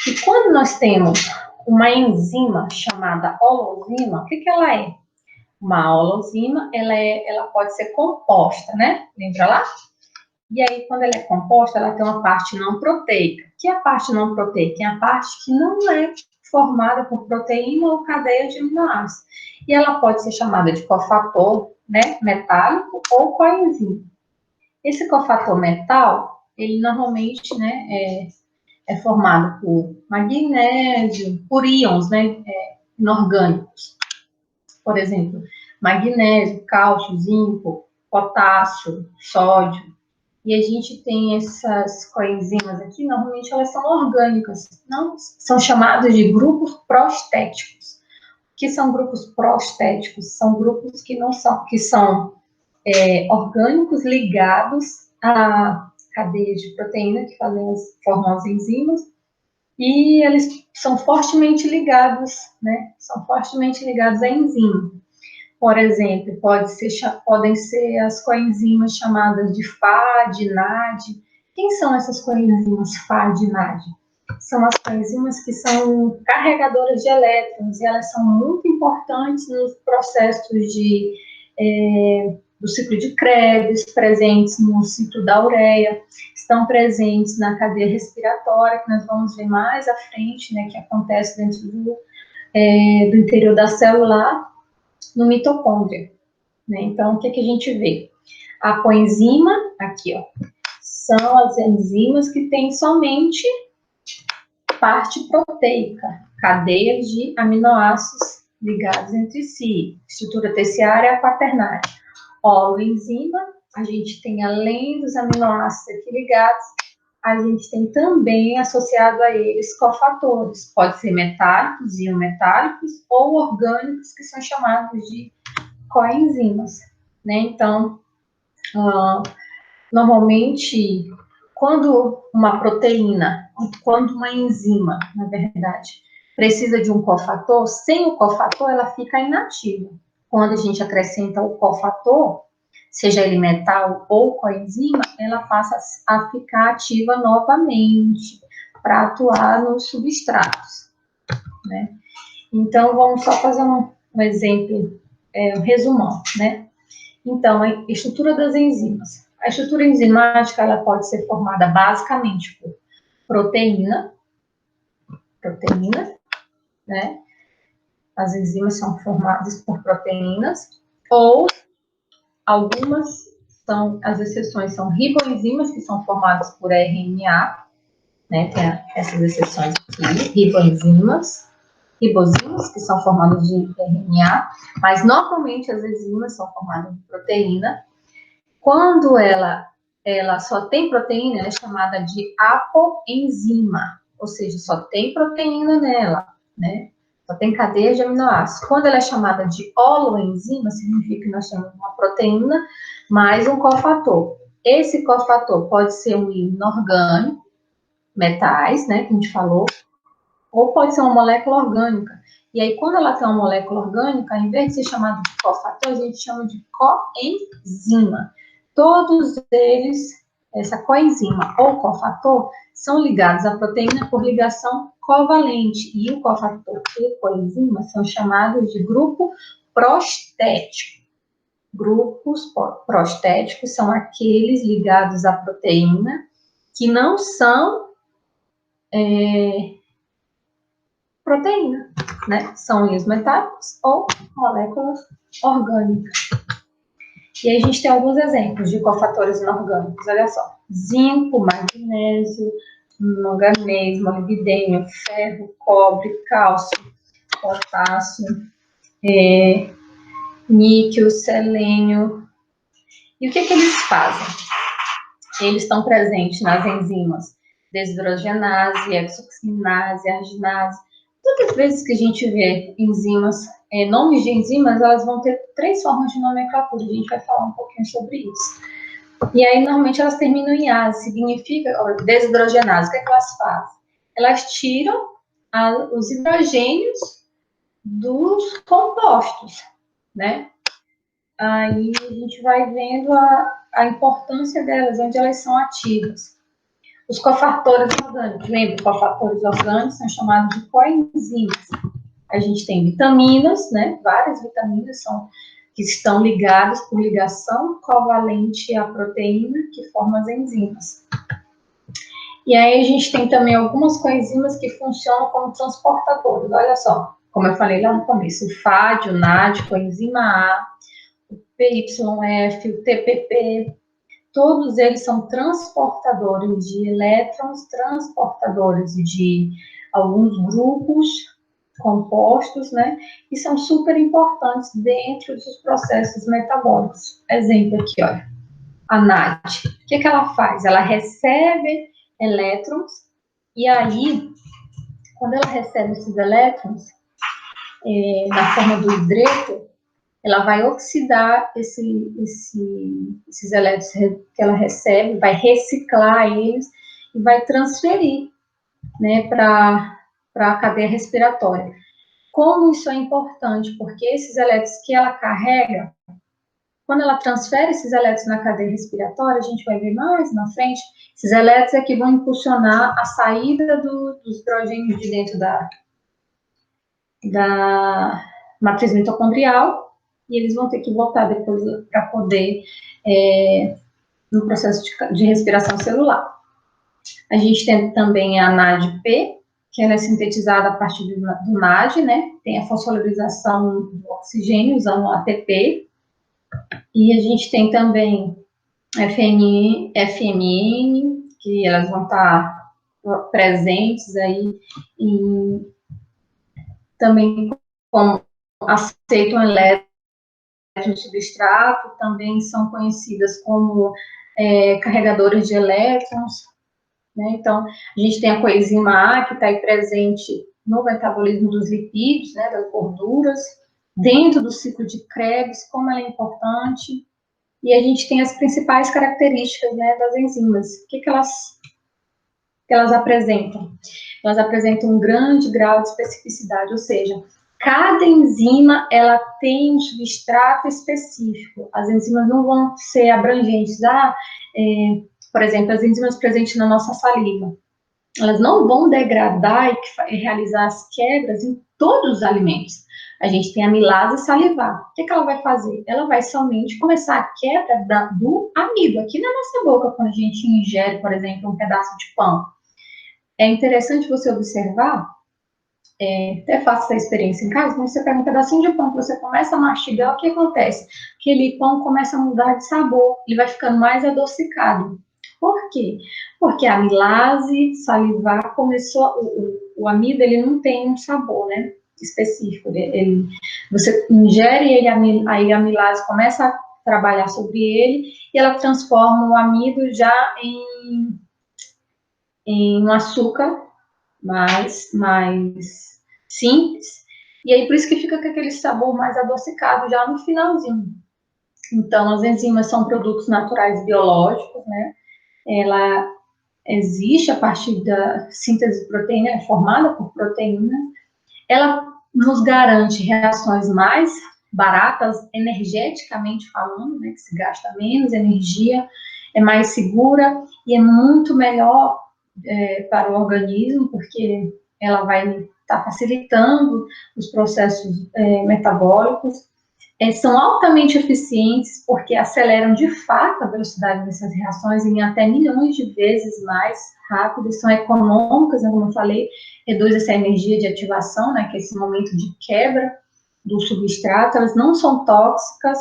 E quando nós temos uma enzima chamada holozima, o que ela é? Uma holozima, ela pode ser composta, né? Lembra lá? E aí, quando ela é composta, ela tem uma parte não proteica. O que é a parte não proteica? É a parte que não é formada por proteína ou cadeia de aminoácidos. E ela pode ser chamada de cofator, né, metálico ou coenzima. Esse cofator metal, ele normalmente, né, é formado por magnésio, por íons, né, inorgânicos. Por exemplo, magnésio, cálcio, zinco, potássio, sódio. E a gente tem essas coenzimas aqui, normalmente elas são orgânicas, não são chamadas de grupos prostéticos. O que são grupos prostéticos? São grupos que não são, que são orgânicos ligados a cadeias de proteína que formam as enzimas, e eles são fortemente ligados, né? São fortemente ligados à enzima. Por exemplo, podem ser as coenzimas chamadas de FAD, NAD. Quem são essas coenzimas FAD e NAD? São as coenzimas que são carregadoras de elétrons, e elas são muito importantes nos processos do ciclo de Krebs, presentes no ciclo da ureia, estão presentes na cadeia respiratória, que nós vamos ver mais à frente, né, que acontece dentro do interior da célula, no mitocôndria, né? Então, o que a gente vê? A coenzima, aqui, ó, são as enzimas que têm somente parte proteica, cadeias de aminoácidos ligados entre si, estrutura terciária quaternária. Holoenzima, a gente tem, além dos aminoácidos aqui ligados, a gente tem também associado a eles cofatores, pode ser metálicos, iometálicos, ou orgânicos, que são chamados de coenzimas, né? Então, normalmente, quando uma proteína, quando uma enzima, na verdade, precisa de um cofator, sem o cofator ela fica inativa. Quando a gente acrescenta o cofator, seja ele metal ou coenzima, ela passa a ficar ativa novamente para atuar nos substratos, né? Então, vamos só fazer um exemplo, um resumão, né? Então, a estrutura das enzimas. A estrutura enzimática, ela pode ser formada basicamente por proteína, né? As enzimas são formadas por proteínas, ou algumas as exceções são riboenzimas, que são formadas por RNA, né? Tem essas exceções aqui, ribosimas, que são formadas de RNA, mas normalmente as enzimas são formadas de proteína. Quando ela só tem proteína, ela é chamada de apoenzima, ou seja, só tem proteína nela, né? Só tem cadeia de aminoácidos. Quando ela é chamada de holoenzima, significa que nós temos uma proteína mais um cofator. Esse cofator pode ser um íon orgânico, metais, né, que a gente falou, ou pode ser uma molécula orgânica. E aí, quando ela tem uma molécula orgânica, ao invés de ser chamada de cofator, a gente chama de coenzima. Todos eles, essa coenzima ou cofator, são ligados à proteína por ligação covalente. E o cofator e a coenzima são chamados de grupo prostético. Grupos prostéticos são aqueles ligados à proteína que não são proteína, né? São íons metálicos ou moléculas orgânicas. E aí a gente tem alguns exemplos de cofatores inorgânicos, olha só. Zinco, magnésio, manganês, molibdênio, ferro, cobre, cálcio, potássio, níquel, selênio. E o que eles fazem? Eles estão presentes nas enzimas desidrogenase, hexokinase, arginase. Todas as vezes que a gente vê enzimas, nomes de enzimas, elas vão ter 3 formas de nomenclatura. A gente vai falar um pouquinho sobre isso. E aí, normalmente, elas terminam em ase, significa desidrogenase. O que elas fazem? Elas tiram os hidrogênios dos compostos, né? Aí a gente vai vendo a importância delas, onde elas são ativas. Os cofatores orgânicos, lembra? Cofatores orgânicos são chamados de coenzimas. A gente tem vitaminas, né? Várias vitaminas que estão ligadas por ligação covalente à proteína, que formam as enzimas. E aí a gente tem também algumas coenzimas que funcionam como transportadores. Olha só, como eu falei lá no começo, o FAD, o NAD, coenzima A, o PYF, o TPP, todos eles são transportadores de elétrons, transportadores de alguns grupos compostos, né, que são super importantes dentro dos processos metabólicos. Exemplo aqui, olha, a NAD. O que ela faz? Ela recebe elétrons, e aí, quando ela recebe esses elétrons, na forma do hidreto, ela vai oxidar esses elétrons que ela recebe, vai reciclar eles e vai transferir, né, para a cadeia respiratória. Como isso é importante? Porque esses elétrons que ela carrega, quando ela transfere esses elétrons na cadeia respiratória, a gente vai ver mais na frente, esses elétrons é que vão impulsionar a saída dos hidrogênios de dentro da matriz mitocondrial, e eles vão ter que voltar depois para poder, no processo de respiração celular. A gente tem também a NADP, que ela é sintetizada a partir do NAD, né? Tem a fosforilação do oxigênio usando o ATP. E a gente tem também FMN, que elas vão estar presentes aí, e também como aceitam elétrons substrato, também são conhecidas como carregadores de elétrons, né? Então, a gente tem a coenzima A, que está aí presente no metabolismo dos lipídios, né, das gorduras, dentro do ciclo de Krebs, como ela é importante. E a gente tem as principais características, né, das enzimas. O que elas apresentam? Elas apresentam um grande grau de especificidade, ou seja, cada enzima ela tem um substrato específico. As enzimas não vão ser abrangentes. Por exemplo, as enzimas presentes na nossa saliva, elas não vão degradar e realizar as quebras em todos os alimentos. A gente tem a amilase salivar. O que ela vai fazer? Ela vai somente começar a quebra do amido, aqui na nossa boca, quando a gente ingere, por exemplo, um pedaço de pão. É interessante você observar, até faço essa experiência em casa, quando você pega um pedacinho de pão que você começa a mastigar, o que acontece? Aquele pão começa a mudar de sabor, ele vai ficando mais adocicado. Por quê? Porque a amilase salivar começou, o amido ele não tem um sabor, né, específico. Você ingere ele, aí a amilase começa a trabalhar sobre ele e ela transforma o amido já em um açúcar mais simples, e aí por isso que fica com aquele sabor mais adocicado já no finalzinho. Então, as enzimas são produtos naturais biológicos, né? Ela existe a partir da síntese de proteína, é formada por proteína. Ela nos garante reações mais baratas, energeticamente falando, né? Que se gasta menos energia, é mais segura e é muito melhor para o organismo, porque ela vai estar facilitando os processos metabólicos. São altamente eficientes porque aceleram de fato a velocidade dessas reações em até milhões de vezes mais rápidas, são econômicas, né, como eu falei, reduz essa energia de ativação, né, que é esse momento de quebra do substrato, elas não são tóxicas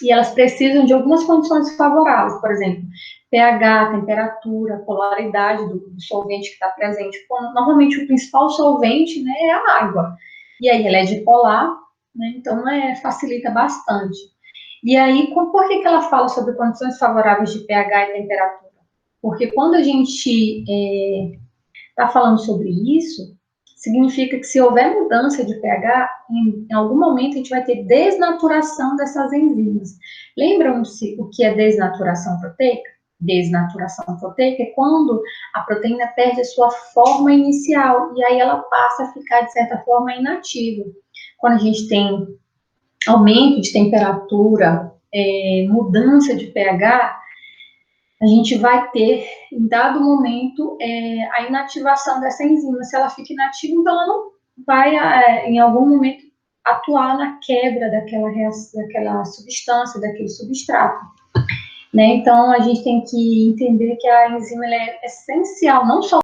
e elas precisam de algumas condições favoráveis, por exemplo, pH, temperatura, polaridade do solvente que está presente. Normalmente o principal solvente, né, é a água, e aí ela é dipolar, né, então facilita bastante. E aí, por que ela fala sobre condições favoráveis de pH e temperatura? Porque quando a gente está falando sobre isso, significa que se houver mudança de pH, em algum momento a gente vai ter desnaturação dessas enzimas. Lembram-se o que é desnaturação proteica? Desnaturação proteica é quando a proteína perde a sua forma inicial e aí ela passa a ficar, de certa forma, inativa. Quando a gente tem aumento de temperatura, mudança de pH, a gente vai ter, em dado momento, a inativação dessa enzima. Se ela fica inativa, então ela não vai, em algum momento, atuar na quebra daquela substância, daquele substrato. Né? Então, a gente tem que entender que a enzima é essencial, não só